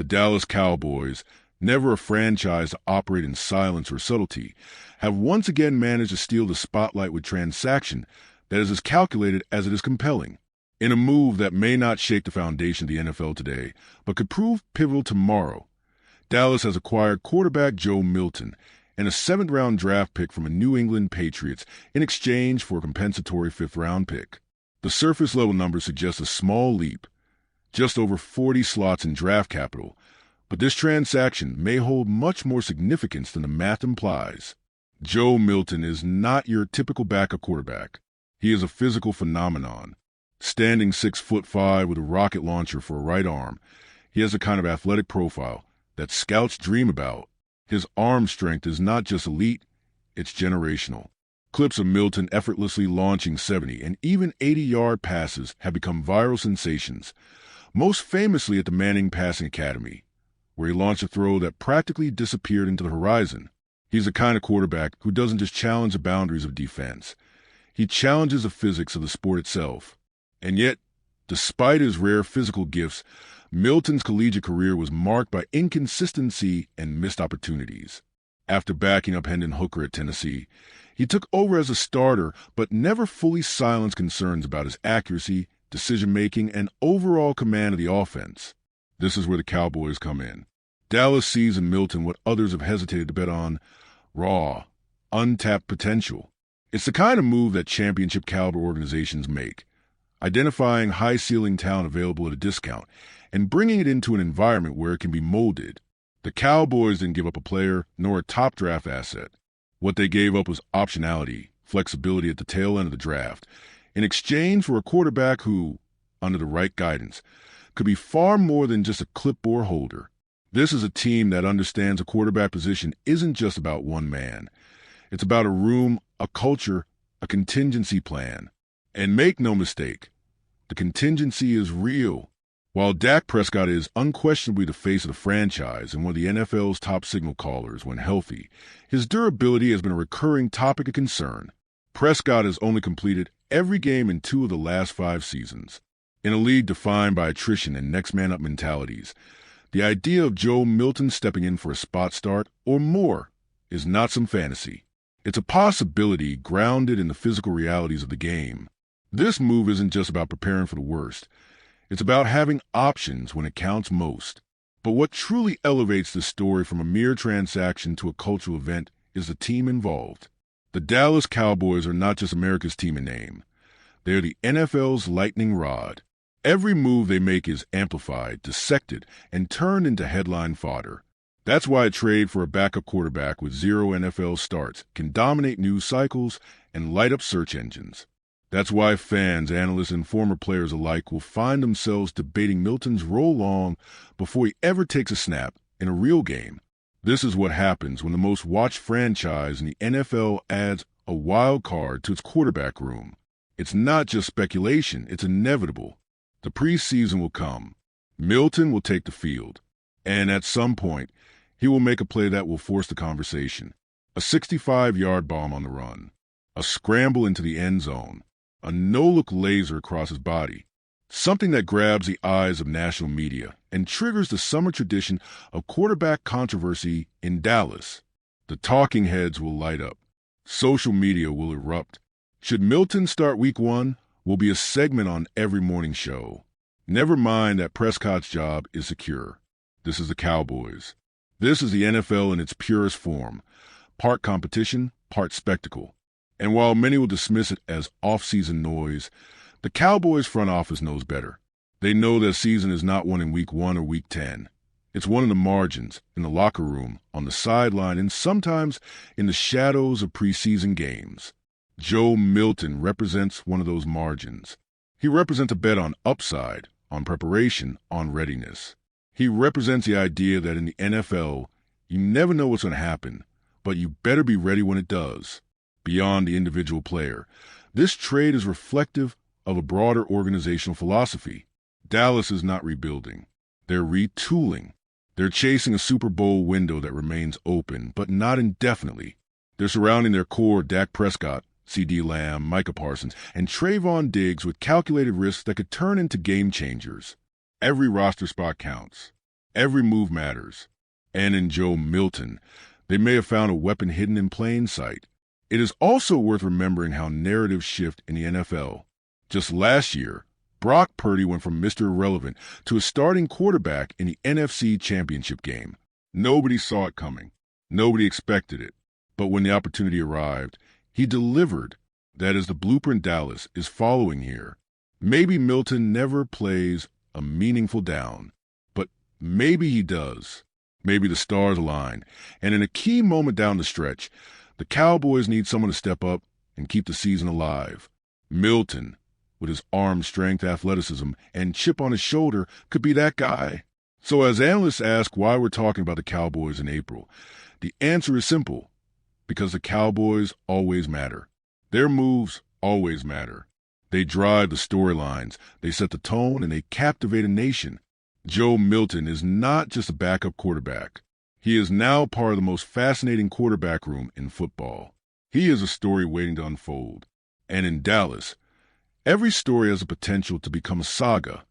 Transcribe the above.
The Dallas Cowboys, never a franchise to operate in silence or subtlety, have once again managed to steal the spotlight with transaction that is as calculated as it is compelling. In a move that may not shake the foundation of the NFL today, but could prove pivotal tomorrow, Dallas has acquired quarterback Joe Milton and a seventh-round draft pick from a New England Patriots in exchange for a compensatory fifth-round pick. The surface-level numbers suggest a small leap, just over 40 slots in draft capital, but this transaction may hold much more significance than the math implies. Joe Milton is not your typical backup quarterback. He is a physical phenomenon. Standing 6'5" with a rocket launcher for a right arm, he has the kind of athletic profile that scouts dream about. His arm strength is not just elite, it's generational. Clips of Milton effortlessly launching 70 and even 80-yard passes have become viral sensations, most famously at the Manning Passing Academy, where he launched a throw that practically disappeared into the horizon. He's the kind of quarterback who doesn't just challenge the boundaries of defense. He challenges the physics of the sport itself. And yet, despite his rare physical gifts, Milton's collegiate career was marked by inconsistency and missed opportunities. After backing up Hendon Hooker at Tennessee, he took over as a starter but never fully silenced concerns about his accuracy, decision-making, and overall command of the offense. This is where the Cowboys come in. Dallas sees in Milton what others have hesitated to bet on: raw, untapped potential. It's the kind of move that championship-caliber organizations make, identifying high-ceiling talent available at a discount and bringing it into an environment where it can be molded. The Cowboys didn't give up a player nor a top draft asset. What they gave up was optionality, flexibility at the tail end of the draft, in exchange for a quarterback who, under the right guidance, could be far more than just a clipboard holder. This is a team that understands a quarterback position isn't just about one man. It's about a room, a culture, a contingency plan. And make no mistake, the contingency is real. While Dak Prescott is unquestionably the face of the franchise and one of the NFL's top signal callers when healthy, his durability has been a recurring topic of concern. Prescott has only completed every game in 2 of the last 5 seasons. In a league defined by attrition and next-man-up mentalities, the idea of Joe Milton stepping in for a spot start or more is not some fantasy. It's a possibility grounded in the physical realities of the game. This move isn't just about preparing for the worst. It's about having options when it counts most. But what truly elevates this story from a mere transaction to a cultural event is the team involved. The Dallas Cowboys are not just America's team in name. They're the NFL's lightning rod. Every move they make is amplified, dissected, and turned into headline fodder. That's why a trade for a backup quarterback with 0 NFL starts can dominate news cycles and light up search engines. That's why fans, analysts, and former players alike will find themselves debating Milton's role long before he ever takes a snap in a real game. This is what happens when the most watched franchise in the NFL adds a wild card to its quarterback room. It's not just speculation, it's inevitable. The preseason will come. Milton will take the field. And at some point, he will make a play that will force the conversation. A 65-yard bomb on the run. A scramble into the end zone. A no-look laser across his body. Something that grabs the eyes of national media and triggers the summer tradition of quarterback controversy in Dallas. The talking heads will light up. Social media will erupt. Should Milton start week 1? Will be a segment on every morning show. Never mind that Prescott's job is secure. This is the Cowboys. This is the NFL in its purest form. Part competition, part spectacle. And while many will dismiss it as off-season noise, the Cowboys front office knows better. They know their season is not won in week 1 or week 10. It's won in the margins, in the locker room, on the sideline, and sometimes in the shadows of preseason games. Joe Milton represents one of those margins. He represents a bet on upside, on preparation, on readiness. He represents the idea that in the NFL, you never know what's going to happen, but you better be ready when it does. Beyond the individual player, this trade is reflective of a broader organizational philosophy. Dallas is not rebuilding. They're retooling. They're chasing a Super Bowl window that remains open, but not indefinitely. They're surrounding their core Dak Prescott, C.D. Lamb, Micah Parsons, and Trayvon Diggs with calculated risks that could turn into game changers. Every roster spot counts. Every move matters. And in Joe Milton, they may have found a weapon hidden in plain sight. It is also worth remembering how narratives shift in the NFL. Just last year, Brock Purdy went from Mr. Irrelevant to a starting quarterback in the NFC Championship game. Nobody saw it coming. Nobody expected it. But when the opportunity arrived, he delivered. That is the blueprint Dallas is following here. Maybe Milton never plays a meaningful down, but maybe he does. Maybe the stars align, and in a key moment down the stretch, the Cowboys need someone to step up and keep the season alive. Milton, with his arm strength, athleticism, and chip on his shoulder, could be that guy. So as analysts ask why we're talking about the Cowboys in April, the answer is simple. Because the Cowboys always matter. Their moves always matter. They drive the storylines, they set the tone, and they captivate a nation. Joe Milton is not just a backup quarterback. He is now part of the most fascinating quarterback room in football. He is a story waiting to unfold. And in Dallas, every story has the potential to become a saga.